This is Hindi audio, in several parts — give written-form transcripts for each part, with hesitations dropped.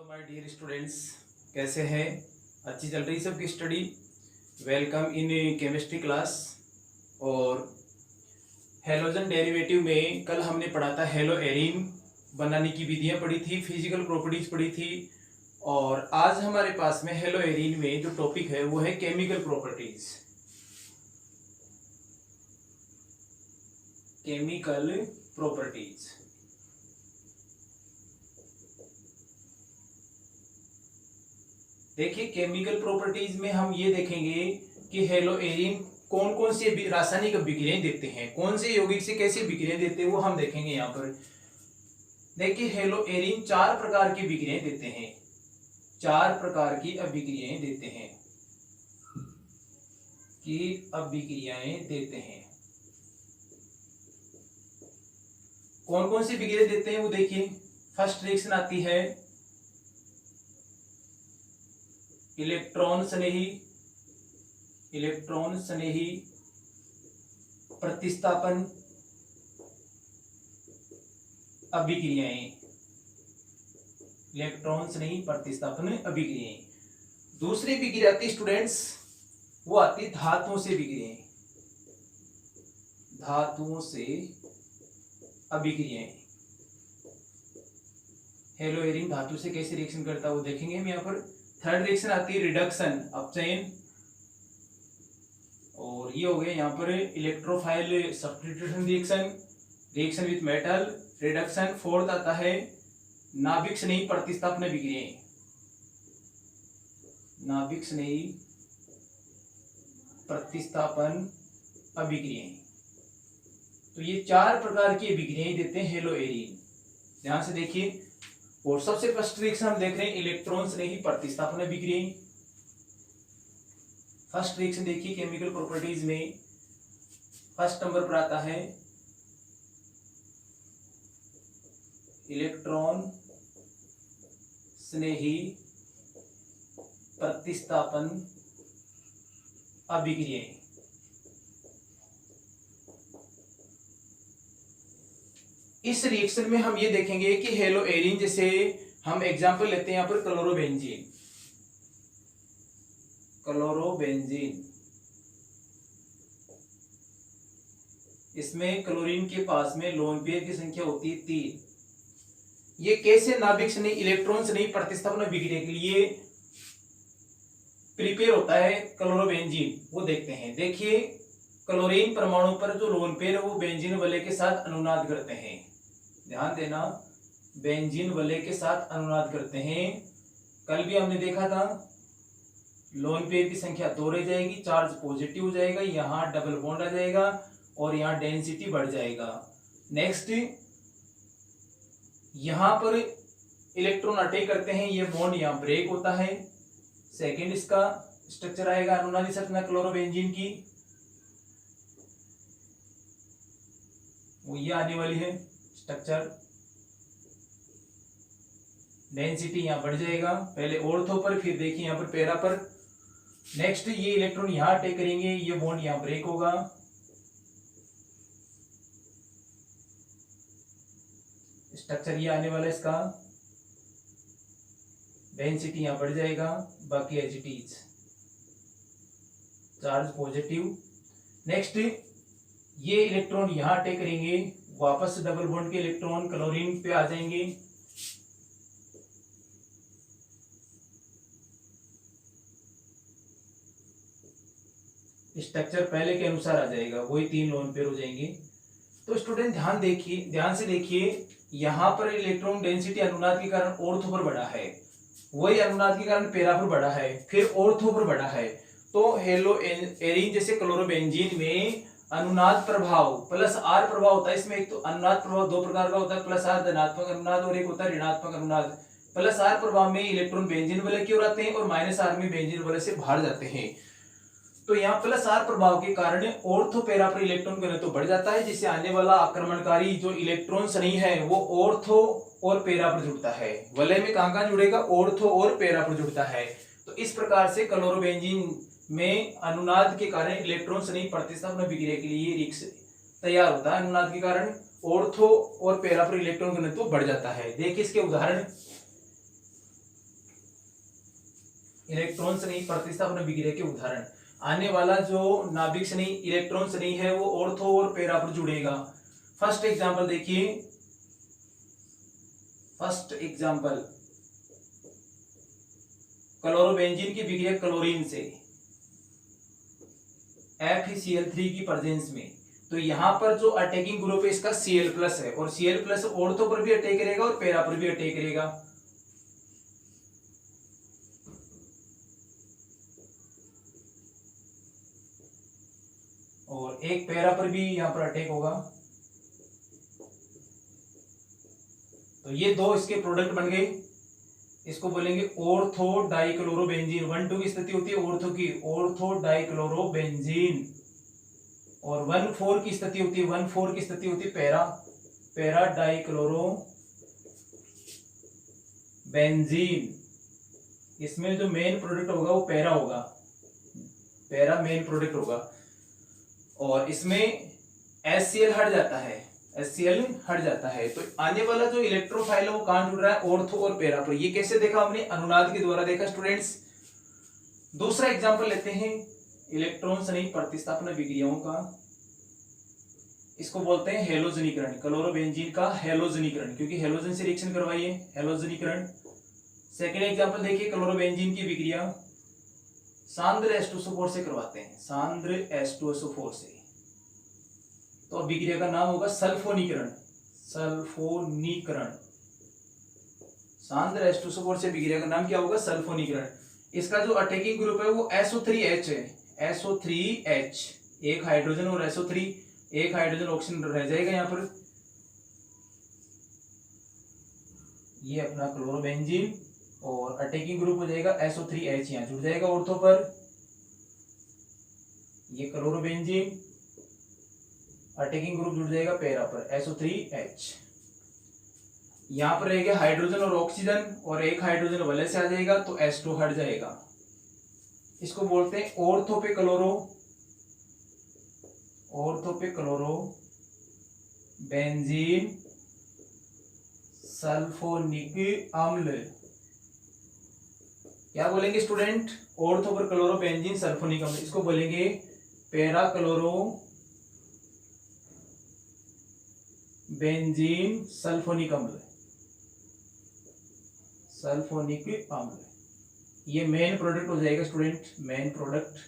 माय डियर स्टूडेंट्स, कैसे हैं? अच्छी चल रही सबकी study. Welcome in chemistry class. और हेलोजन डेरिवेटिव में कल हमने पढ़ा था हेलो एरीन बनाने की विधियां पढ़ी थी, फिजिकल प्रॉपर्टीज पढ़ी थी। और आज हमारे पास में हेलो एरीन में जो टॉपिक है वो है केमिकल प्रॉपर्टीज। Chemical properties. देखिए, केमिकल प्रॉपर्टीज में हम ये देखेंगे कि हेलो एरीन कौन कौन से रासायनिक अभिक्रियाएं देते हैं, कौन से यौगिक से कैसे अभिक्रियाएं देते हैं वो हम देखेंगे यहाँ पर। देखिए, हेलो एरीन 4 प्रकार की अभिक्रियाएं देते हैं, 4 प्रकार की अभिक्रियाएं देते हैं कौन कौन सी अभिक्रियाएं देते हैं वो देखिए। फर्स्ट रिएक्शन आती है इलेक्ट्रॉन स्नेही प्रतिस्थापन अभिक्रियाएं। दूसरी अभिक्रिया आती स्टूडेंट्स, वो आती धातुओं से अभिक्रियाएं। हेलो एरीन धातु से कैसे रिएक्शन करता है वो देखेंगे हम यहाँ पर। थर्ड रिएक्शन आती है रिडक्शन, अपचयन। और ये हो गए यहाँ पर electrophile substitution reaction with metal, reduction. Fourth आता है नाभिक स्नेही प्रतिस्थापन अभिक्रियाएं। तो ये 4 प्रकार की अभिक्रियाएं देते हैं हेलो एरीन। ध्यान से देखिए। और सबसे फर्स्ट रिएक्शन हम देख रहे हैं इलेक्ट्रॉन स्नेही प्रतिस्थापन अभिक्रियाएं। फर्स्ट रिएक्शन देखिए केमिकल प्रॉपर्टीज में फर्स्ट नंबर पर आता है इलेक्ट्रॉन स्नेही प्रतिस्थापन अभिक्रियाएं। इस रिएक्शन में हम ये देखेंगे कि हेलो एरीन, जैसे हम एग्जांपल लेते हैं यहाँ पर क्लोरोबेंजीन। इसमें क्लोरीन के पास में लोन पेयर की संख्या होती है 3। ये कैसे नाभिक स्नेही इलेक्ट्रॉन स्नेही प्रतिस्थापन अभिक्रिया के लिए प्रिपेयर होता है क्लोरोबेंजीन, वो देखते हैं। देखिए, क्लोरीन परमाणु पर जो लोन पेयर है वो बेंजीन वलय के साथ अनुनाद करते हैं। ध्यान देना, बेंजीन वलय के साथ अनुनाद करते हैं। कल भी हमने देखा था लोन पेयर की संख्या 2 रह जाएगी, चार्ज पॉजिटिव हो जाएगा, यहाँ डबल बॉन्ड आ जाएगा और यहाँ डेंसिटी बढ़ जाएगा। नेक्स्ट, यहाँ पर इलेक्ट्रॉन अटैक करते हैं, ये बॉन्ड यहाँ ब्रेक होता है। सेकेंड इसका स्ट्रक्चर आएगा अनुनादी संरचना क्लोरोबेंजीन की, वो ये आने वाली है स्ट्रक्चर। डेंसिटी यहाँ बढ़ जाएगा, पहले ऑर्थो पर, फिर देखिए यहाँ पर पैरा पर। नेक्स्ट, ये इलेक्ट्रॉन यहाँ अटैक करेंगे, ये बॉन्ड यहाँ ब्रेक होगा। स्ट्रक्चर ये आने वाला है इसका। डेंसिटी यहाँ बढ़ जाएगा, बाकी as it is, charge positive. Next, ये इलेक्ट्रॉन यहाँ अटैक करेंगे, वापस डबल बॉन्ड के इलेक्ट्रॉन क्लोरीन पे आ जाएंगे। स्ट्रक्चर पहले के अनुसार आ जाएगा, वही 3 लोन पेयर हो जाएंगे। तो स्टूडेंट ध्यान से देखिए, यहाँ पर इलेक्ट्रॉन डेंसिटी अनुनाद के कारण ऑर्थो पर बढ़ा है, वही अनुनाद के कारण पैरा पर बढ़ा है, फिर ऑर्थो पर बढ़ा है। तो हेलो एरीन जैसे क्लोरोबेंजीन में अनुनाद प्रभाव प्लस आर प्रभाव होता है। इसमें एक तो अनुनाद प्रभाव 2 प्रकार का होता है, प्लस आर धनात्मक अनुनाद और एक होता है ऋणात्मक अनुनाद। प्लस आर प्रभाव में इलेक्ट्रॉन बेंजीन वलय की ओर आते हैं और माइनस आर में बेंजीन वलय से बाहर जाते हैं। तो यहाँ प्लस आर प्रभाव के कारण ऑर्थो पैरा पर इलेक्ट्रॉन घनत्व बढ़ जाता है, जिससे आने वाला आक्रमणकारी जो इलेक्ट्रॉन स्नेही है वो ऑर्थो और पैरा पर जुड़ता है। वलय में कहाँ जुड़ेगा? ऑर्थो और पैरा पर जुड़ता है। तो इस प्रकार से क्लोरोबेंजीन में अनुनाद के कारण इलेक्ट्रॉन स्नेही प्रतिस्थापन अभिक्रिया के लिए रिएक्शन तैयार होता है। अनुनाद के कारण ऑर्थो और पैरा पर इलेक्ट्रॉन घनत्व बढ़ जाता है। देखिए इसके उदाहरण, इलेक्ट्रॉन से नहीं प्रतिस्थापन विक्रिया के उदाहरण। आने वाला जो नाभिक से नहीं, इलेक्ट्रॉन से नहीं है, वो ऑर्थो और पैरा पर जुड़ेगा। फर्स्ट एग्जांपल देखिए, फर्स्ट एग्जांपल क्लोरोबेंजीन की विक्रिया क्लोरीन से FeCl3 की प्रेजेंस में। तो यहाँ पर जो अटैकिंग ग्रुप है इसका Cl+ है, और Cl+ ऑर्थो पर भी अटैक करेगा और पैरा पर भी अटैक करेगा। और एक पैरा पर भी यहाँ पर अटैक होगा। तो ये दो इसके प्रोडक्ट बन गए, इसको बोलेंगे ऑर्थो डाइक्लोरोबेंजीन। 1,2 की स्थिति होती है ऑर्थो की, ऑर्थो डाइक्लोरोबेंजीन। और 1,4 की स्थिति होती है, 1,4 की स्थिति होती है पैरा, पैरा डाइक्लोरोबेंजीन। इसमें जो मेन प्रोडक्ट होगा वो पैरा होगा, पैरा मेन प्रोडक्ट होगा। और इसमें HCl हट जाता है, HCl हट जाता है। तो आने वाला जो इलेक्ट्रोफाइल है वो कहां जुड़ रहा है, ऑर्थो और पैरा पर। ये कैसे देखा हमने, अनुनाद के द्वारा देखा स्टूडेंट्स। दूसरा एग्जांपल लेते हैं इलेक्ट्रॉन से नहीं प्रतिस्थापन विक्रियाओं का। इसको बोलते हैं हेलोजनीकरण, क्लोरोबेंजीन का हेलोजनीकरण, क्योंकि हेलोजन से रिएक्शन करवाइए, हेलोजनीकरण। सेकेंड एग्जांपल देखिए, क्लोरोबेंजीन की विक्रिया सांद्र H2SO4 से करवाते हैं, सांद्र H2SO4 से। तो विक्रिया का नाम होगा सल्फोनीकरण, सल्फोनीकरण। सांद्र H2SO4 से विक्रिया का नाम क्या होगा, सल्फोनीकरण। इसका जो अटैकिंग ग्रुप है वो SO3H है, SO3H, एक हाइड्रोजन और SO3, एक हाइड्रोजन ऑक्सीजन रह जाएगा यहाँ पर। ये अपना क्लोरोबेंजीन, और अटैकिंग ग्रुप हो जाएगा SO3H, यहाँ जुड़ जाएगा ऑर्थो पर। ये क्लोरोबेंजीन, अटैकिंग ग्रुप जुड़ जाएगा पैरा पर, SO3H। यहाँ पर रहेगा हाइड्रोजन और ऑक्सीजन, और एक हाइड्रोजन वले से आ जाएगा तो H2 हट जाएगा। इसको बोलते हैं ऑर्थो पे क्लोरो, ऑर्थो पे क्लोरो बेंजीन सल्फोनिक अम्ल। क्या बोलेंगे स्टूडेंट, ऑर्थो पर क्लोरो बेंजीन सल्फोनिक अम्ल, इसको बोलेंगे पैरा क्लोरो बेंजीन सल्फोनिक अम्ल, सल्फोनिक अम्ल। ये मेन प्रोडक्ट हो जाएगा स्टूडेंट, मेन प्रोडक्ट।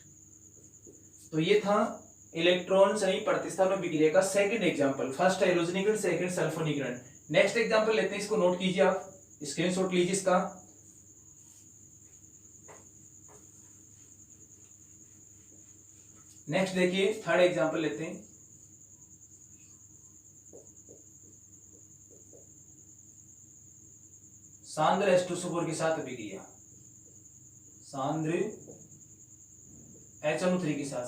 तो ये था इलेक्ट्रॉन से नहीं प्रतिस्थापन विक्रिया का सेकंड एग्जांपल। फर्स्ट हेलोजनीकरण, सेकंड सल्फोनीकरण। नेक्स्ट एग्जांपल लेते हैं, इसको नोट कीजिए, आप स्क्रीनशॉट लीजिए इसका। नेक्स्ट देखिए, थर्ड एग्जांपल लेते हैं। सांद्र H2SO4 के साथ विक्रिया, सांद्र HNO3 के साथ,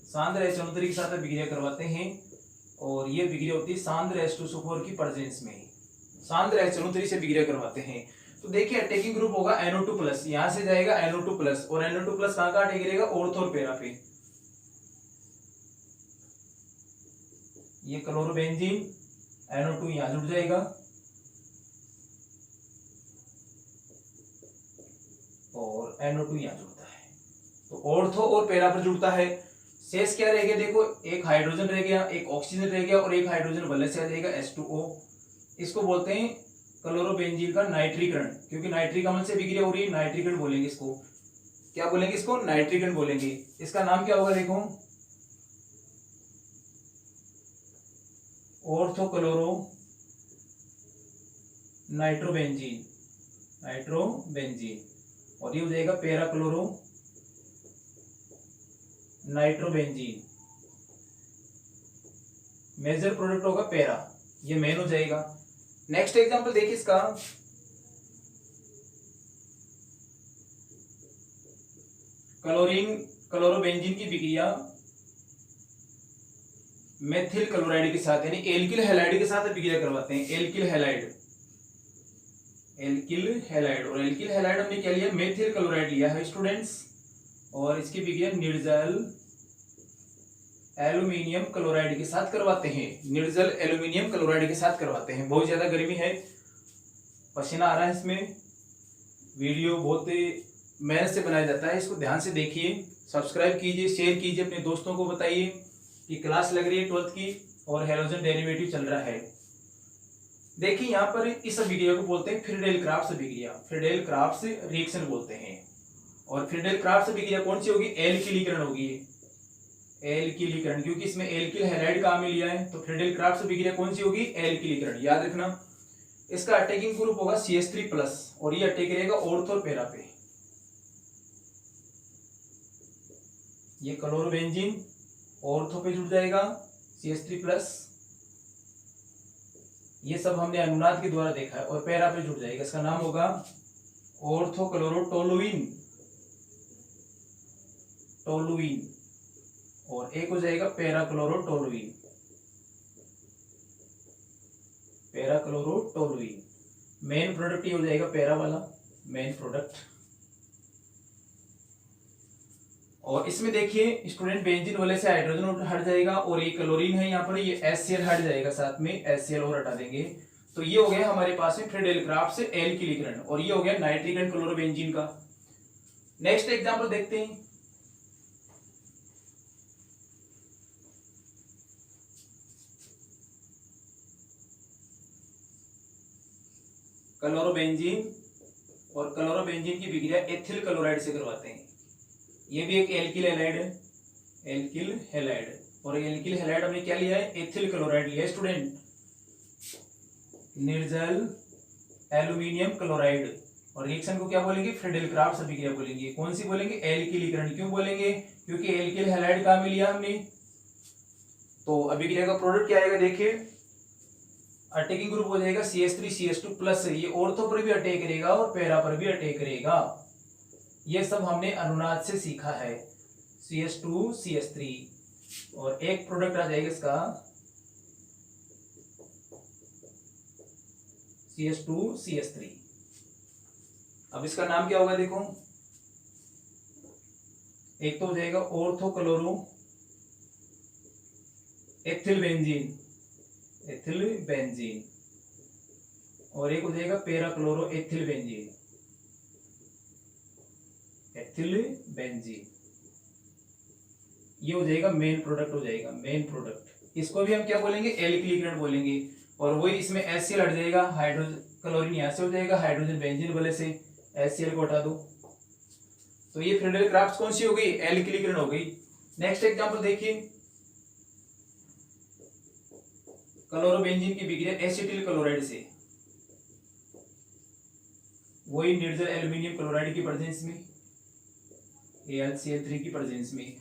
सांद्र HNO3 के साथ विक्रिया करवाते हैं। और ये विक्रिया होती है सांद्र H2SO4 की प्रेजेंस में, सांद्र HNO3 से विक्रिया करवाते हैं। तो देखिए अटैकिंग ग्रुप होगा NO2+, यहां से जाएगा NO2+, और NO2+ कहां कहां अटैक करेगा, ऑर्थो और पैरा पे। ये क्लोरोबेंजीन, NO2 यहां जुड़ जाएगा, और NO2 यहां जुड़ता है। तो ऑर्थो और पैरा पर जुड़ता है। शेष क्या रह गया, देखो एक हाइड्रोजन रह गया, एक ऑक्सीजन रह गया, और एक हाइड्रोजन वल्ले से आ जाएगा H2O। इसको बोलते हैं क्लोरोबेंजीन का नाइट्रीकरण, क्योंकि नाइट्रिक अम्ल से विक्रिया हो रही है, नाइट्रीकरण बोलेंगे इसको। क्या बोलेंगे इसको, नाइट्रीकरण बोलेंगे। इसका नाम क्या होगा, देखो ऑर्थोक्लोरो नाइट्रोबेंजीन, नाइट्रोबेंजीन। और ये हो जाएगा para chloro nitrobenzene. Major product होगा पैरा, ये मेन हो जाएगा। नेक्स्ट एग्जांपल देखिए इसका, क्लोरोबेंजीन की विक्रिया मेथिल क्लोराइड के साथ, यानी एल्किल हैलाइड के साथ विक्रिया करवाते हैं, एल्किल हैलाइड, एल्किल हैलाइड। और एल्किल हैलाइड हमने क्या लिया, मेथिल क्लोराइड लिया है स्टूडेंट्स। और इसकी विक्रिया निर्जल एल्यूमिनियम क्लोराइड के साथ करवाते हैं, निर्जल एल्यूमिनियम क्लोराइड के साथ करवाते हैं। बहुत ज्यादा गर्मी है, पसीना आ रहा है इसमें, वीडियो बहुत मेहनत से बनाया जाता है। इसको ध्यान से देखिए, सब्सक्राइब कीजिए, शेयर कीजिए, अपने दोस्तों को बताइए कि क्लास लग रही है 12th की और हैलोजन डेरिवेटिव चल रहा है। देखिए यहाँ पर इस अभिक्रिया को बोलते हैं फ्रीडेल क्राफ्ट्स अभिक्रिया, फ्रीडेल क्राफ्ट्स रिएक्शन बोलते हैं। और फ्रीडेल क्राफ्ट्स अभिक्रिया कौन सी होगी? एल्किलीकरण होगी, एल्किलीकरण, क्योंकि इसमें एल्किल हैलाइड काम में लिया है, तो फ्रीडेल क्राफ्ट्स अभिक्रिया कौन सी होगी? एल्किलीकरण। याद रखना, इसका अटैकिंग ग्रुप होगा CH3+ और ये अटैक करेगा ऑर्थो और पैरा पे। ये क्लोरोबेंजीन ऑर्थो पे जुड़ जाएगा CH3+, ये सब हमने अनुनाद के द्वारा देखा है, और पैरा पे जुड़ जाएगा, इसका नाम होगा ऑर्थोक्लोरोटोलुइन, टोलुइन। और एक हो जाएगा पैराक्लोरोटोलुइन, पैराक्लोरोटोलुइन। मेन प्रोडक्ट ये हो जाएगा पैरा वाला, मेन प्रोडक्ट। और इसमें देखिए स्टूडेंट, बेंजीन वाले से हाइड्रोजन हट जाएगा, और ये क्लोरीन है यहाँ पर, ये HCl हट जाएगा, साथ में HCl और हटा देंगे। तो ये हो गया हमारे पास में फ्रीडेल क्राफ्ट से एल्किलीकरण, और ये हो गया नाइट्रिक क्लोरोबेंजीन का। नेक्स्ट एग्जांपल देखते हैं। क्लोरोबेंजीन और क्लोरोबेंजीन की विक्रिया एथिल क्लोराइड से करवाते हैं। ये भी एक एल्किल हैलाइड है, एल्किल हैलाइड। और एल्किल हैलाइड हमने क्या लिया है? एथिल क्लोराइड लिया है स्टूडेंट, निर्जल एल्यूमिनियम क्लोराइड। और रिएक्शन को क्या बोलेंगे? फ्रीडेल क्राफ्ट्स अभिक्रिया बोलेंगे। कौन सी बोलेंगे? एल्किलीकरण। क्यों बोलेंगे? क्योंकि एल्किल हैलाइड काम में लिया हमने। तो अभिक्रिया का प्रोडक्ट क्या आएगा? देखिए, अटैकिंग ग्रुप हो जाएगा CH3CH2+, ये ऑर्थो पर भी अटैक करेगा और पैरा पर भी अटैक करेगा। ये सब हमने अनुनाद से सीखा है, CH2CH3। और एक प्रोडक्ट आ जाएगा इसका CH2CH3। अब इसका नाम क्या होगा? देखो, एक तो हो जाएगा ऑर्थोक्लोरो एथिल बेंजीन, एथिल बेंजीन। और एक हो जाएगा parachloro ethyl benzene, ethyl benzene. ये हो जाएगा मेन प्रोडक्ट, हो जाएगा मेन प्रोडक्ट। इसको भी हम क्या बोलेंगे? एल्किलीकरण बोलेंगे। और वही इसमें HCl हट जाएगा, हाइड्रोजन क्लोरीन यहाँ से हो जाएगा, हाइड्रोजन बेंजीन वाले से HCl को हटा दो। तो ये फ्रीडेल क्राफ्ट्स कौन सी हो गई? एल्किलीकरण हो गई। नेक्स्ट एग्जांपल देखिए, क्लोरोबेंजीन की विक्रिया एसिटिल क्लोराइड से, वही निर्जल एल्यूमिनियम क्लोराइड की प्रेजेंस में, AlCl3 की प्रेजेंस में।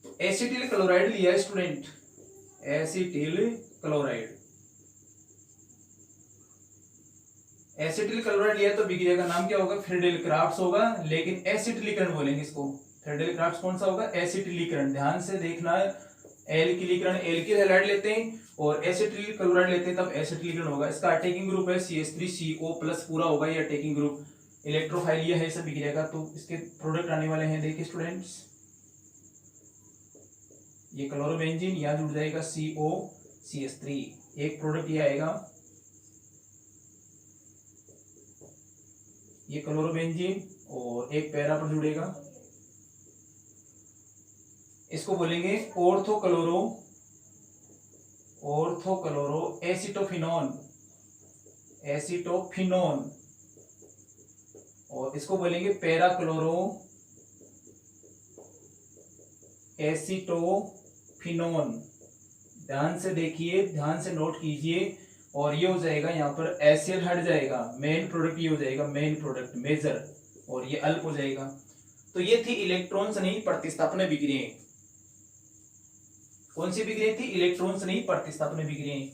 तो एसिटिल क्लोराइड लिया student, acetyl chloride, acetyl chloride लिया तो विक्रिया का नाम क्या होगा? फ्रीडेल क्राफ्ट्स होगा, लेकिन एसिटिलीकरण बोलेंगे इसको। फ्रीडेल क्राफ्ट्स कौन सा होगा? एसिटिलीकरण। ध्यान से देखना, एल्किलीकरण एल्किल हैलाइड लेते हैं और एसिटिल क्लोराइड लेते हैं, तब एसिटिलीकरण होगा। इसका अटैकिंग ग्रुप है CH3CO+ पूरा होगा ये अटैकिंग ग्रुप। इलेक्ट्रोफाइलिया है सब विक्रिया का। तो इसके प्रोडक्ट आने वाले हैं, देखिए स्टूडेंट्स, ये क्लोरोबेंजीन, यहाँ जुड़ जाएगा COCH3, एक प्रोडक्ट ये आएगा, ये क्लोरोबेंजीन, और एक पैरा पर जुड़ेगा, इसको बोलेंगे ऑर्थोक्लोरो, ऑर्थोक्लोरो एसिटोफिनोन, एसिटोफिनोन। और इसको बोलेंगे पैराक्लोरो एसिटोफिनोन। ध्यान से देखिए, ध्यान से नोट कीजिए। और ये हो जाएगा यहाँ पर HCl हट जाएगा, मेन प्रोडक्ट ये हो जाएगा, मेन प्रोडक्ट मेजर, और ये अल्प हो जाएगा। तो ये थी इलेक्ट्रॉन से नहीं प्रतिस्थापन विक्रियाएं। कौन सी विक्रियाएं थी? इलेक्ट्रॉन से नहीं प्रतिस्थापन विक्रियाएं।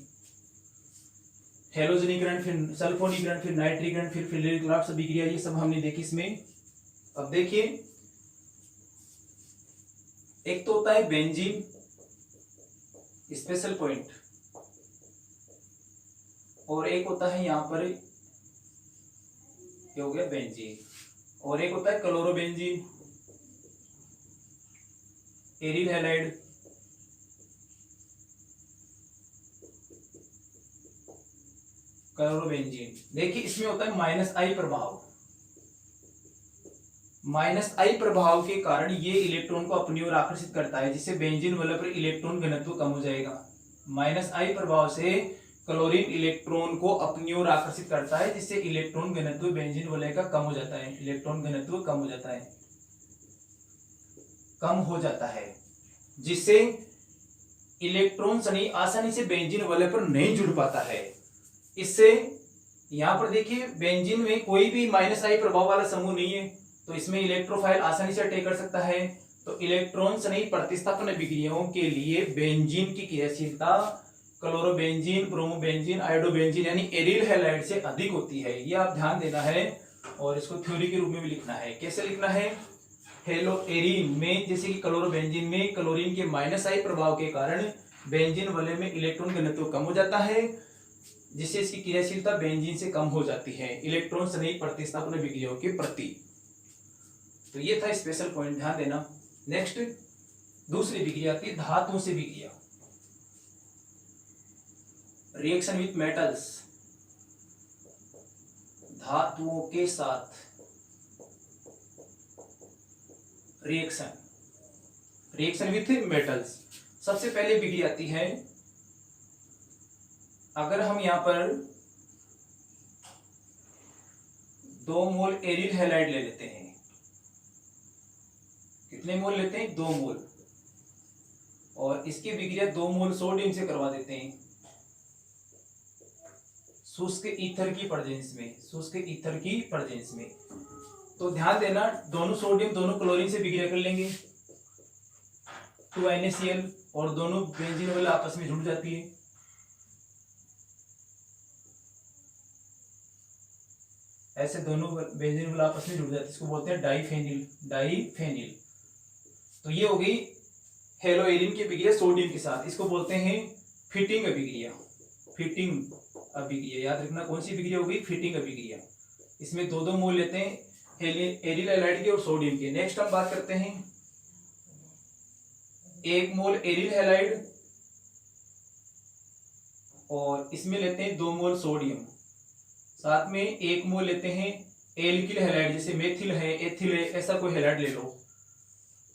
हैलोजनीकरण, फिर सल्फोनीकरण, फिर नाइट्रीकरण, फिर फ्रीडेल क्राफ्ट्स विक्रिया, ये सब हमने देखी इसमें। अब देखिए, एक तो होता है बेंजीन स्पेशल पॉइंट, और एक होता है यहाँ पर क्या हो गया? बेंजीन। और एक होता है क्लोरोबेंजीन, एरिल हैलाइड। क्लोरोबेंजीन देखिए, इसमें होता है -I प्रभाव, -I प्रभाव के कारण ये इलेक्ट्रॉन को अपनी ओर आकर्षित करता है, जिससे बेंजीन वलय पर इलेक्ट्रॉन घनत्व कम हो जाएगा। -I प्रभाव से क्लोरीन इलेक्ट्रॉन को अपनी ओर आकर्षित करता है, जिससे इलेक्ट्रॉन घनत्व बेंजीन वलय का कम हो जाता है। इलेक्ट्रॉन घनत्व कम हो जाता है, जिससे इलेक्ट्रॉन आसानी से बेंजीन वलय पर नहीं जुड़ पाता है। इससे यहाँ पर देखिए बेंजीन में कोई भी -I प्रभाव वाला समूह नहीं है, तो इसमें इलेक्ट्रोफाइल आसानी से अटैक कर सकता है। तो इलेक्ट्रॉन प्रतिस्थापन अभिक्रियाओं के लिए बेंजीन की क्रियाशीलता क्लोरोबेंजीन, ब्रोमोबेंजीन, आयोडोबेंजीन यानी एरिल हैलाइड से अधिक होती है। ये आप ध्यान देना है और इसको थ्योरी के रूप में भी लिखना है। कैसे लिखना है? हेलो एरीन में जैसे कि क्लोरोबेंजीन में क्लोरीन के -I प्रभाव के कारण बेंजीन वलय में इलेक्ट्रॉन घनत्व कम हो जाता है, जिससे इसकी क्रियाशीलता बेंजीन से कम हो जाती है इलेक्ट्रॉन स्नेही प्रतिस्थापन अभिक्रियाओं के प्रति। तो ये था स्पेशल पॉइंट, ध्यान देना। नेक्स्ट दूसरी विक्रिया आती है धातुओं से विक्रिया। रिएक्शन विथ मेटल्स, धातुओं के साथ रिएक्शन विथ मेटल्स। सबसे पहले विक्रिया आती है, अगर हम यहां पर 2 मोल एरिल हैलाइड ले लेते हैं। कितने मोल लेते हैं? 2 मोल। और इसकी विक्रिया 2 मोल सोडियम से करवा देते हैं शुष्क ईथर की प्रेजेंस में। तो ध्यान देना, दोनों सोडियम दोनों क्लोरीन से विक्रिया कर लेंगे 2NaCl, और दोनों बेंजीन वाले आपस में जुड़ जाती है। ऐसे दोनों बेंजीन वाले आपस में जुड़ जाती है, इसको बोलते हैं डाइफेनिल। तो ये हो गई हेलो एरिन की विक्रिया सोडियम के साथ, इसको बोलते हैं फिटिंग अभिक्रिया। याद रखना कौन सी विक्रिया होगी? फिटिंग अभिक्रिया। इसमें 2 मोल लेते हैं एरिल हैलाइड के और सोडियम के। नेक्स्ट हम बात करते हैं 1 मोल एरिल हैलाइड और इसमें लेते हैं 2 मोल सोडियम, साथ में 1 मोल लेते हैं एल्किल हैलाइड, जैसे मेथिल है, एथिल है, ऐसा कोई हैलाइड ले लो,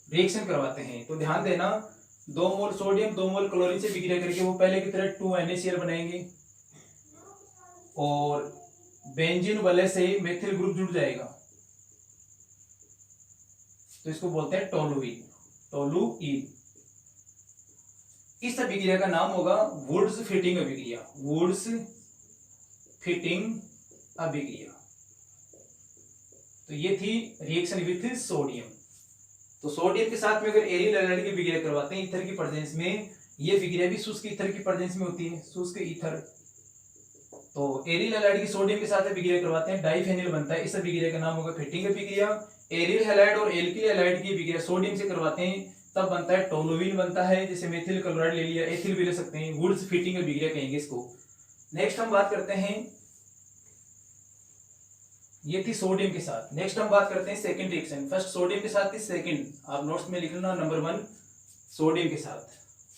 रिएक्शन करवाते हैं। तो ध्यान देना, 2 मोल सोडियम 2 मोल क्लोरीन से विक्रिया करके वो पहले की तरह 2NaCl बनाएंगे और बेंजीन वलय से मेथिल ग्रुप जुड़ जाएगा, तो इसको बोलते हैं टोलुईन। इस अभिक्रिया का नाम होगा वुड्स फिटिंग अभिक्रिया। तो ये थी रिएक्शन विथ सोडियम। तो सोडियम के साथ में अगर एरिल हैलाइड की विक्रिया करवाते हैं ईथर की प्रेजेंस में, ये विक्रिया भी शुष्क ईथर की प्रेजेंस में होती है, शुष्क ईथर। तो एरिल हैलाइड की सोडियम के साथ विक्रिया करवाते हैं, डाइफेनिल बनता है। इस विक्रिया का नाम होगा फिटिंग अभिक्रिया। एरिल हैलाइड और एल्किल हैलाइड की विक्रिया सोडियम से करवाते हैं, तब बनता है टोलुईन बनता है, जैसे मेथिल क्लोराइड ले लिया, एथिल भी ले सकते हैं, वुड्स फिटिंग अभिक्रिया कहेंगे इसको। नेक्स्ट हम बात करते हैं, ये थी सोडियम के साथ। नेक्स्ट हम बात करते हैं सेकंड रिएक्शन। फर्स्ट सोडियम के साथ थी, सेकंड आप नोट्स में लिख लेना नंबर 1 सोडियम के साथ,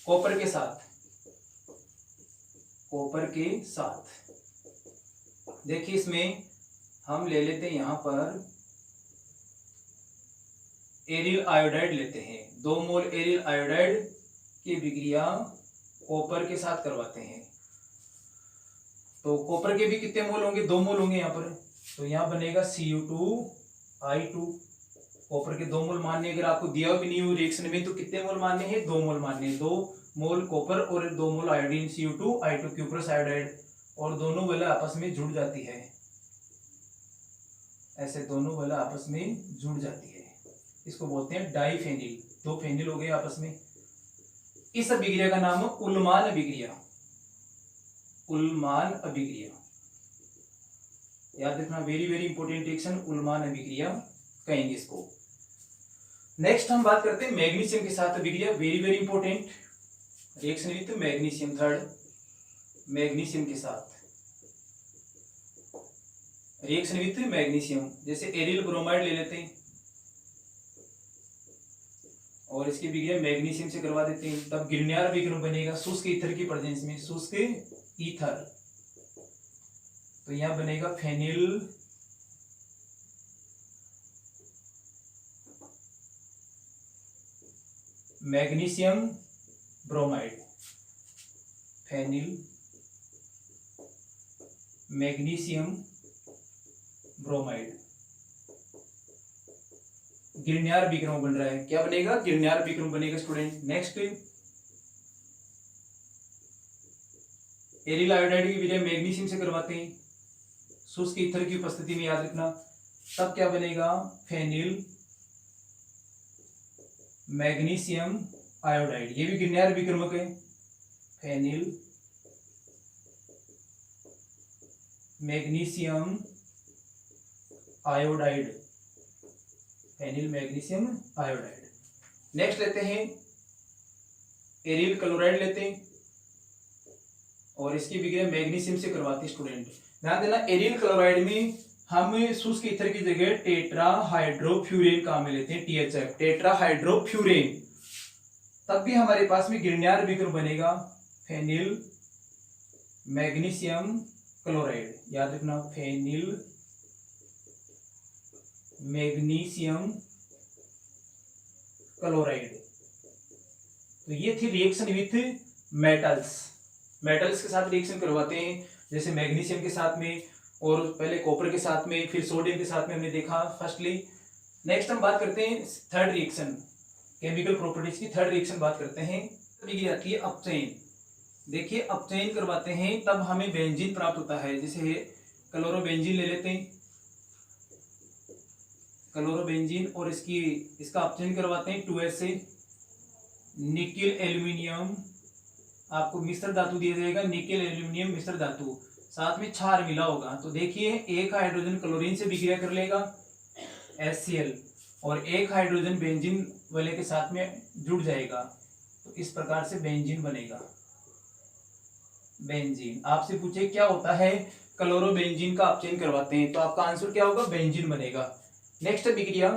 कॉपर के साथ। देखिए इसमें हम ले लेते हैं यहां पर एरिल आयोडाइड लेते हैं, 2 मोल एरिल आयोडाइड की विक्रिया कॉपर के साथ करवाते हैं। तो कॉपर के भी कितने मोल होंगे? 2 मोल होंगे यहाँ पर, तो यहाँ बनेगा Cu2I2। कॉपर के 2 मोल मानने, अगर आपको दिया भी नहीं हो रिएक्शन में तो कितने मोल मानने हैं? 2 मोल मानने, 2 मोल कॉपर और 2 मोल आयोडीन Cu2I2 क्यूप्रस आयोडाइड, और दोनों वलय आपस में जुड़ जाती है, ऐसे दोनों वलय आपस में जुड़ जाती है, इसको बोलते हैं डाइफेनिल। 2 फेनिल हो गए आपस में। इस अभिक्रिया का नाम है उल्मान अभिक्रिया। याद रखना, वेरी वेरी इंपॉर्टेंट रिएक्शन, उल्मान अभिक्रिया कहेंगे इसको। नेक्स्ट हम बात करते हैं मैग्नीशियम के साथ अभिक्रिया, very very important reaction with magnesium. Third magnesium के साथ रिएक्शन विथ मैग्नीशियम, जैसे एरिल ब्रोमाइड ले लेते हैं और इसकी विक्रिया मैग्नीशियम से करवा देते हैं, तब गिरनियार विक्रम बनेगा शुष्क ईथर की प्रेजेंस में, शुष्क ईथर। तो यहां बनेगा phenyl magnesium bromide, phenyl magnesium bromide, Grignard विक्रम बन रहा है। क्या बनेगा? गिरण्यार विक्रम बनेगा स्टूडेंट। नेक्स्ट, एरिल आयोडाइड की विलय मैग्नीशियम से करवाते हैं, शुष्क ईथर की उपस्थिति में, याद रखना। तब क्या बनेगा? फेनिल मैग्नीशियम आयोडाइड, ये भी गिरण्यार विक्रमक है। Phenyl magnesium iodide, phenyl magnesium iodide. Next लेते हैं एरिल क्लोराइड लेते हैं और इसकी विक्रिया मैग्नीशियम से करवाते हैं स्टूडेंट। ध्यान देना, एरिल क्लोराइड में हम शुष्क ईथर की जगह टेट्राहाइड्रोफ्यूरेन काम में लेते हैं, THF, टेट्राहाइड्रोफ्यूरेन। तब भी हमारे पास में गिरण्यार विक्रम बनेगा, फेनिल मैग्नीशियम क्लोराइड, याद रखना, फेनिल मैग्नीशियम क्लोराइड। तो ये थी रिएक्शन विथ मेटल्स। मेटल्स के साथ रिएक्शन करवाते हैं, जैसे मैग्नीशियम के साथ में, और पहले कॉपर के साथ में, फिर सोडियम के साथ में हमने देखा फर्स्टली। नेक्स्ट हम बात करते हैं थर्ड रिएक्शन, केमिकल प्रॉपर्टीज की थर्ड रिएक्शन बात करते हैं। ये आती है अपचयन। देखिए, अपचयन करवाते हैं तब हमें बेंजीन प्राप्त होता है। जैसे क्लोरोबेंजीन ले लेते हैं, क्लोरोबेंजीन, और इसका अपचयन करवाते हैं 2S से। निकेल एल्यूमिनियम, आपको मिश्र धातु दिया जाएगा, निकेल एल्यूमिनियम मिश्र धातु, साथ में क्षार मिला होगा। तो देखिए, एक हाइड्रोजन क्लोरीन से विक्रिया कर लेगा HCl, और एक हाइड्रोजन बेंजीन वाले के साथ में जुड़ जाएगा। तो इस प्रकार से बेंजीन बनेगा। बेंजीन, आपसे पूछे क्या होता है, क्लोरोबेंजीन का अपचयन करवाते हैं, तो आपका आंसर क्या होगा? बेंजीन बनेगा। नेक्स्ट विक्रिया,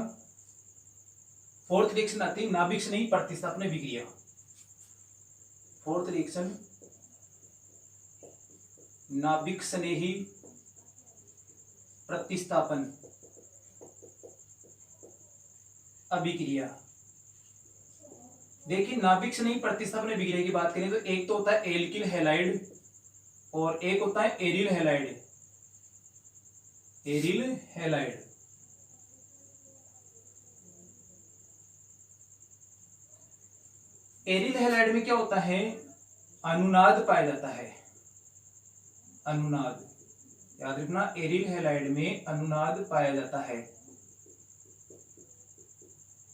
फोर्थ रिएक्शन आती है नाभिक स्नेही प्रतिस्थापन विक्रिया। फोर्थ रिएक्शन नाभिक स्नेही प्रतिस्थापन अभिक्रिया। देखिए, नाभिक स्नेही प्रतिस्थापन अभिक्रिया की बात करें तो एक तो होता है एल्किल हैलाइड और एक होता है aryl halide. Aryl halide, aryl halide में क्या होता है? अनुनाद पाया जाता है। अनुनाद, याद रखना, एरिल हैलाइड में अनुनाद पाया जाता है।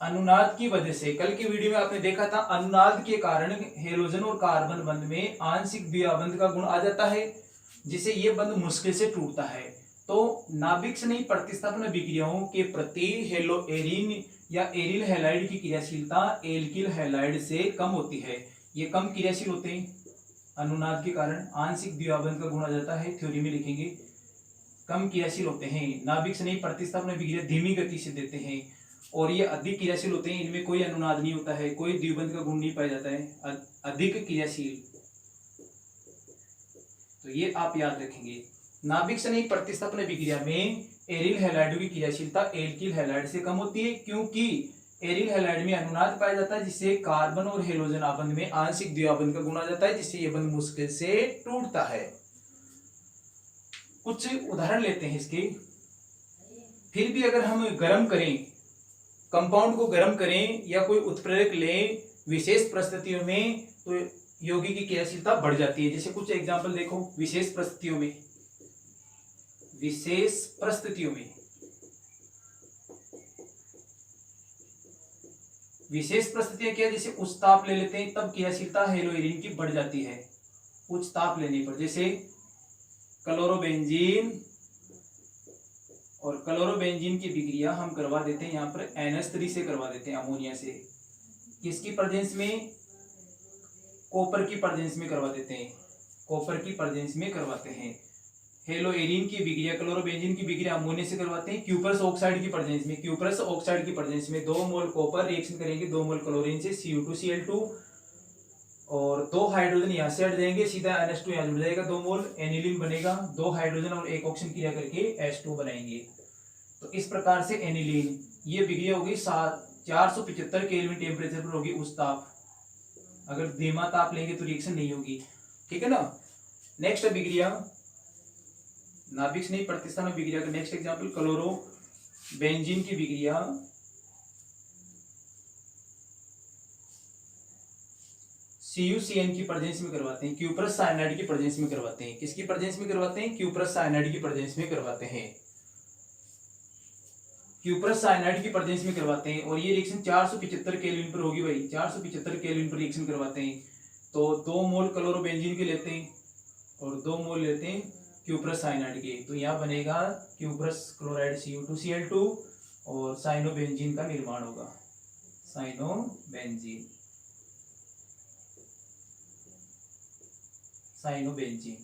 अनुनाद की वजह से, कल की वीडियो में आपने देखा था, अनुनाद के कारण हेलोजन और कार्बन बंध में आंशिक द्विआबंध का गुण आ जाता है, जिसे ये बंध मुश्किल से टूटता है। तो नाभिक स्नेही प्रतिस्थापन अभिक्रियाओं के प्रति हेलो एरिन या एरिल हैलाइड की क्रियाशीलता एल्किल हैलाइड से कम होती है। ये कम क्रियाशील होते हैं, अनुनाद के कारण आंशिक द्विआबंध का गुण आ जाता है, थ्योरी में लिखेंगे। कम क्रियाशील होते हैं, नाभिक स्नेही प्रतिस्थापन अभिक्रिया धीमी गति से देते हैं, और ये अधिक क्रियाशील होते हैं, इनमें कोई अनुनाद नहीं होता है, कोई द्विबंध का गुण नहीं पाया जाता है, अधिक क्रियाशील। तो ये आप याद रखेंगे। नाभिक स्नेही प्रतिस्थापन अभिक्रिया में एरिल हैलाइड की क्रियाशीलता एल्किल हैलाइड से कम होती है, क्योंकि एरिल हैलाइड में अनुनाद पाया जाता है, जिससे कार्बन और हेलोजन आबंध में आंशिक द्विआबंध का गुण आ जाता है, जिससे यह बंध मुश्किल से टूटता है। कुछ उदाहरण लेते हैं इसके। फिर भी अगर हम गर्म करें, कंपाउंड को गर्म करें या कोई उत्प्रेरक लें विशेष परिस्थितियों में, तो यौगिक की क्रियाशीलता बढ़ जाती है। जैसे कुछ एग्जांपल देखो, विशेष परिस्थितियों में, विशेष परिस्थितियों में, विशेष परिस्थितियां क्या? जैसे उच्च ताप ले लेते हैं, तब क्रियाशीलता हेलोएरिन की बढ़ जाती है उच्च ताप लेने पर। जैसे क्लोरोबेंजीन और क्लोरोबेंजीन की विक्रिया हम करवा देते हैं यहाँ पर NH3 से करवा देते हैं, अमोनिया से। किसकी प्रेजेंस में? कॉपर की प्रेजेंस में करवा देते हैं, कॉपर की प्रेजेंस में करवाते हैं। हेलोएरिन की विक्रिया, क्लोरोबेंजीन की विक्रिया अमोनिया से करवाते हैं क्यूपरस ऑक्साइड की प्रेजेंस में। क्यूपरस ऑक्साइड की प्रेजेंस में 2 मोल कॉपर रिएक्शन करेंगे 2 मोल क्लोरीन से, Cu2Cl2, और 2 हाइड्रोजन यहाँ से हट जाएंगे, सीधा NH2 यहाँ जुड़ जाएगा, 2 मोल एनिलीन बनेगा, 2 हाइड्रोजन और 1 ऑक्सीजन क्रिया करके H2 बनाएंगे। तो इस प्रकार से एनिलीन, ये विक्रिया होगी 475 केल्विन टेम्परेचर पर होगी उच्च ताप। अगर धीमा ताप लेंगे तो रिएक्शन नहीं होगी, ठीक है ना। नेक्स्ट अभिक्रिया नाभिक से नहीं प्रतिस्थापन अभिक्रिया का नेक्स्ट एग्जांपल क्लोरो बेंजीन की अभिक्रिया CuCN की प्रेजेंस में करवाते हैं, क्यूप्रस साइनाइड की प्रेजेंस में करवाते हैं। किसकी प्रेजेंस में करवाते हैं? क्यूप्रस साइनाइड की प्रेजेंस में करवाते हैं, क्यूप्रस साइनाइड की प्रेजेंस में करवाते हैं। और ये रिएक्शन 475 केल्विन पर होगी भाई, 475 केल्विन पर रिएक्शन करवाते हैं। तो 2 मोल क्लोरोबेंजीन के लेते हैं और 2 मोल लेते हैं क्यूप्रस साइनाइड के। तो यहाँ बनेगा क्यूप्रस क्लोराइड Cu2Cl2 और साइनोबेंजीन का निर्माण होगा, साइनोबेंजीन, साइनोबेंजीन,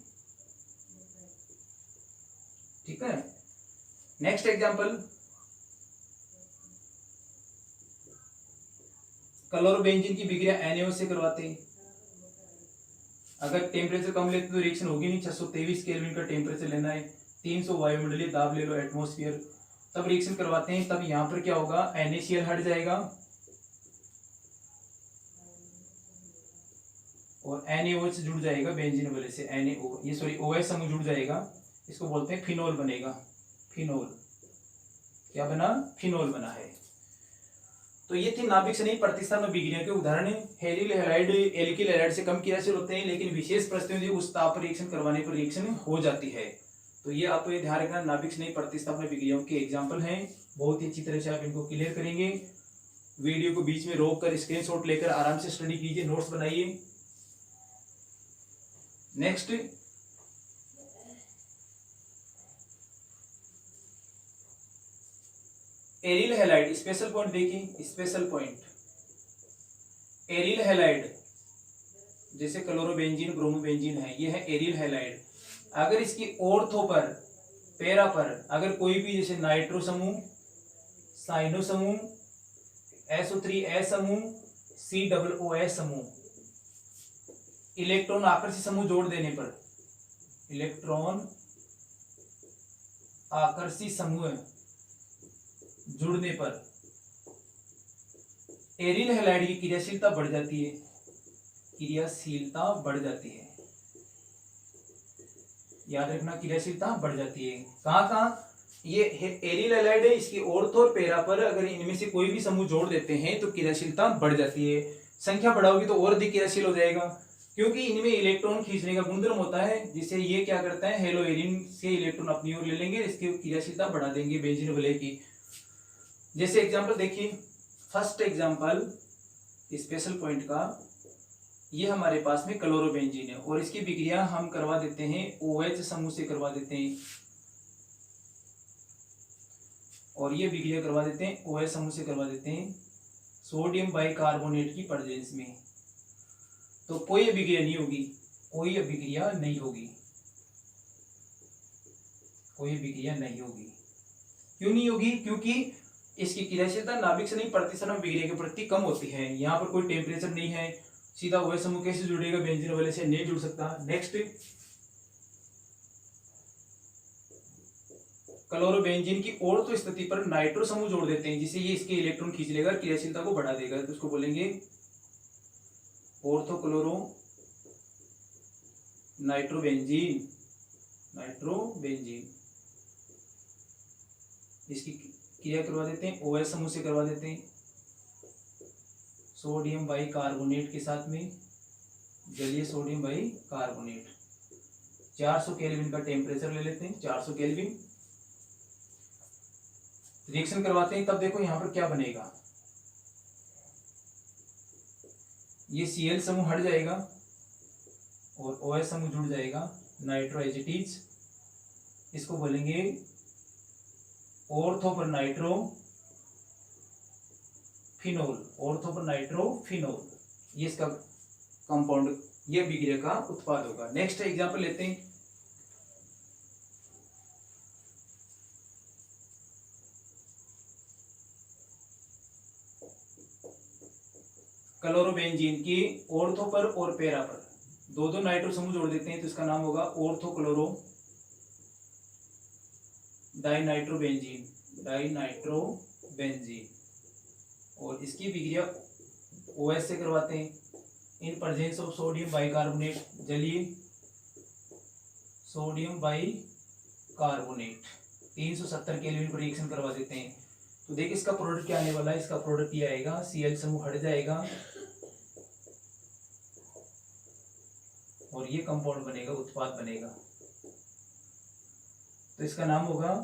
ठीक है। नेक्स्ट एग्जांपल क्लोरोबेंजीन की अभिक्रिया NaO से करवाते हैं। अगर टेम्परेचर कम लेते तो रिएक्शन होगी नहीं, 623 केल्विन का टेम्परेचर लेना है, 300 वायुमंडलीय दाब ले लो एटमॉस्फेयर, तब रिएक्शन करवाते हैं। तब यहाँ पर क्या होगा, NaCl हट जाएगा और NaOH जुड़ जाएगा बेंजीन वाले से, OH समूह जुड़ जाएगा, इसको बोलते हैं फिनोल बनेगा, फिनोल। क्या बना? फिनोल बना है। तो ये थी नाभिक से नहीं प्रतिस्थापन अभिक्रिया के उदाहरण। हेरिल हैलाइड एल्किल हैलाइड से कम क्रियाशील होते हैं, लेकिन विशेष परिस्थितियों में उस ताप पर रिएक्शन करवाने पर रिएक्शन हो जाती है। तो ये आपको ये ध्यान रखना, नाभिक से नहीं प्रतिस्थापन अभिक्रियाओं के एग्जाम्पल हैं। बहुत ही अच्छी तरह से आप इनको क्लियर करेंगे। वीडियो को बीच में रोक कर स्क्रीनशॉट लेकर आराम से स्टडी कीजिए, नोट्स बनाइए। Next aryl halide, special point देखिए, स्पेशल पॉइंट एरिल हैलाइड जैसे क्लोरोबेंजीन ब्रोमोबेंजीन है, ये है एरिल हैलाइड। अगर इसकी ऑर्थो पर पैरा पर अगर कोई भी जैसे नाइट्रो समूह, साइनो समूह, SO3S समूह, COOS समूह, इलेक्ट्रॉन आकर्षित समूह जोड़ देने पर, इलेक्ट्रॉन आकर्षित समूह जुड़ने पर एरिल हैलाइड की क्रियाशीलता बढ़ जाती है, क्रियाशीलता बढ़ जाती है। याद रखना, क्रियाशीलता बढ़ जाती है। कहाँ कहाँ? ये एरिल हैलाइड है, इसकी ऑर्थो और पैरा पर अगर इनमें से कोई भी समूह जोड़ देते हैं तो क्रियाशीलता बढ़ जाती है। संख्या बढ़ाओगी तो और अधिक क्रियाशील हो जाएगा, क्योंकि इनमें इलेक्ट्रॉन खींचने का गुणधर्म होता है, जिससे ये क्या करता है, हेलो एरिन से इलेक्ट्रॉन अपनी ओर ले लेंगे, इसकी क्रियाशीलता बढ़ा देंगे बेंजीन वाले की। जैसे एग्जांपल देखिए, फर्स्ट एग्जांपल स्पेशल पॉइंट का, ये हमारे पास में क्लोरोबेंजीन है और इसकी अभिक्रिया हम करवा देते हैं OH समूह से करवा देते हैं, और ये अभिक्रिया करवा देते हैं OH समूह से करवा देते हैं सोडियम बाइकार्बोनेट की प्रेजेंस में। तो कोई अभिक्रिया नहीं होगी, कोई अभिक्रिया नहीं होगी, कोई अभिक्रिया नहीं होगी। क्यों नहीं होगी? क्योंकि इसकी क्रियाशीलता नाभिक से नहीं प्रतिस्थापन अभिक्रिया के प्रति कम होती है। यहाँ पर कोई टेम्परेचर नहीं है, सीधा OH समूह कैसे जुड़ेगा बेंजीन वाले से? नहीं जुड़ सकता। नेक्स्ट क्लोरोबेंजीन की ऑर्थो स्थिति पर नाइट्रो समूह जोड़ देते हैं, जिससे ये इसके इलेक्ट्रॉन खींच लेगा, क्रियाशीलता को बढ़ा देगा, तो उसको बोलेंगे ऑर्थो क्लोरो नाइट्रोबेंजीन, नाइट्रोबेंजीन। इसकी क्रिया करवा देते हैं OH समूह से करवा देते हैं सोडियम बाइकार्बोनेट के साथ में, जलीय सोडियम बाइकार्बोनेट। 400 केल्विन का टेम्परेचर ले लेते हैं, 400 केल्विन रिएक्शन करवाते हैं। तब देखो यहाँ पर क्या बनेगा, ये Cl समूह हट जाएगा और OH समूह जुड़ जाएगा, नाइट्रो एजिटीज। इसको बोलेंगे ऑर्थो पर नाइट्रो फिनोल, ऑर्थो पर नाइट्रो फिनोल, ये इसका कंपाउंड, ये अभिक्रिया का उत्पाद होगा। नेक्स्ट एग्जांपल लेते हैं, क्लोरोबेंजीन की ऑर्थो पर और पैरा पर दो नाइट्रो समूह जोड़ देते हैं, तो इसका नाम होगा ऑर्थो क्लोरो डाइनाइट्रोबेंजीन, डाइनाइट्रोबेंजीन। और इसकी विक्रिया OH से करवाते हैं in presence of sodium bicarbonate, जलीय सोडियम बाइकार्बोनेट 370 केल्विन पर रिएक्शन करवा देते हैं। तो देखिए इसका प्रोडक्ट क्या आने वाला है, इसका प्रोडक्ट ये आएगा Cl समूह हट जाएगा और ये कंपाउंड बनेगा, उत्पाद बनेगा। तो इसका नाम होगा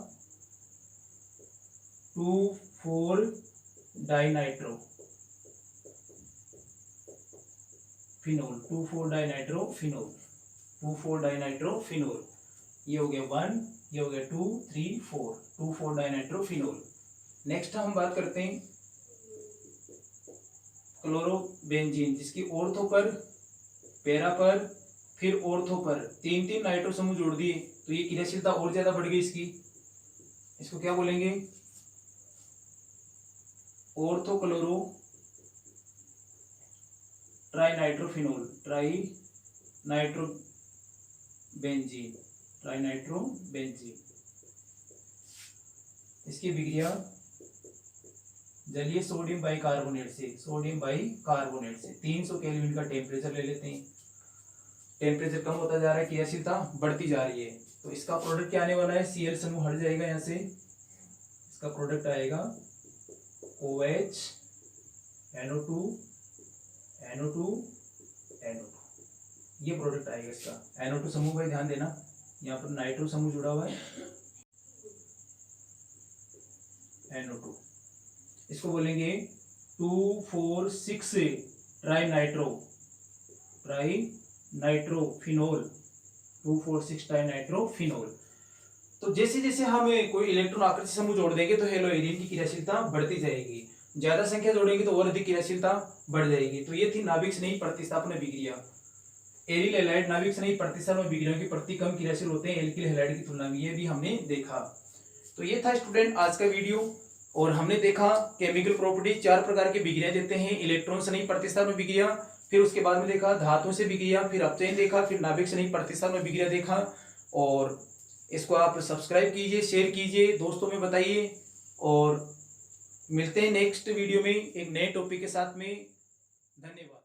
2,4-डाइनाइट्रोफिनोल, 2,4-डाइनाइट्रोफिनोल, 2,4-डाइनाइट्रोफिनोल। ये हो गया 1, ये हो गया 2, 3, 4, 2,4-डाइनाइट्रोफिनोल। नेक्स्ट हम बात करते हैं क्लोरोबेंजीन, जिसकी ऑर्थो पर, पैरा पर, फिर ऑर्थो पर 3-3 नाइट्रो समूह जोड़ दिए तो ये क्रियाशीलता और ज्यादा बढ़ गई इसकी। इसको क्या बोलेंगे, ऑर्थो क्लोरो ट्राइनाइट्रोफिनोल, ट्राइनाइट्रोबेंजीन, ट्राइनाइट्रोबेंजीन। इसकी विक्रिया जलीय सोडियम बाइकार्बोनेट से, सोडियम बाइकार्बोनेट से 300 केल्विन का टेम्परेचर ले लेते हैं। टेम्परेचर कम होता जा रहा है, क्रियाशीलता बढ़ती जा रही है। तो इसका प्रोडक्ट क्या आने वाला है, Cl समूह हट जाएगा यहाँ से, इसका प्रोडक्ट आएगा OH NO2 NO2 NO2, ये प्रोडक्ट आएगा इसका। NO2 समूह भाई ध्यान देना, यहाँ पर नाइट्रो समूह जुड़ा हुआ है NO2। इसको बोलेंगे 2,4,6 ट्राइनाइट्रोफिनोल, 2,4,6 ट्राइनाइट्रोफिनोल। तो जैसे जैसे हम कोई इलेक्ट्रॉन आकृति समूह जोड़ देंगे तो हेलोइरिन की क्रियाशीलता बढ़ती जाएगी, ज्यादा संख्या जोड़ेंगे तो और अधिक क्रियाशीलता बढ़ जाएगी। तो ये थी नाभिक स्नेही प्रतिस्थापन विक्रिया। एरिल हैलाइड नाभिक स्नेही प्रतिस्थापन विक्रियाओं के प्रति कम क्रियाशील होते हैं एल्किल हैलाइड की तुलना में, ये भी हमने देखा। तो ये था स्टूडेंट आज का वीडियो, और हमने देखा केमिकल प्रॉपर्टी, 4 प्रकार की विक्रिया देते हैं, इलेक्ट्रॉन स्नेही प्रतिस्थापन विक्रिया, फिर उसके बाद में देखा धातुओं से विक्रिया, फिर अपचयन देखा, फिर नाभिक स्नेही प्रतिस्थापन विक्रिया देखा। और इसको आप सब्सक्राइब कीजिए, शेयर कीजिए, दोस्तों में बताइए, और मिलते हैं नेक्स्ट वीडियो में एक नए टॉपिक के साथ में। धन्यवाद।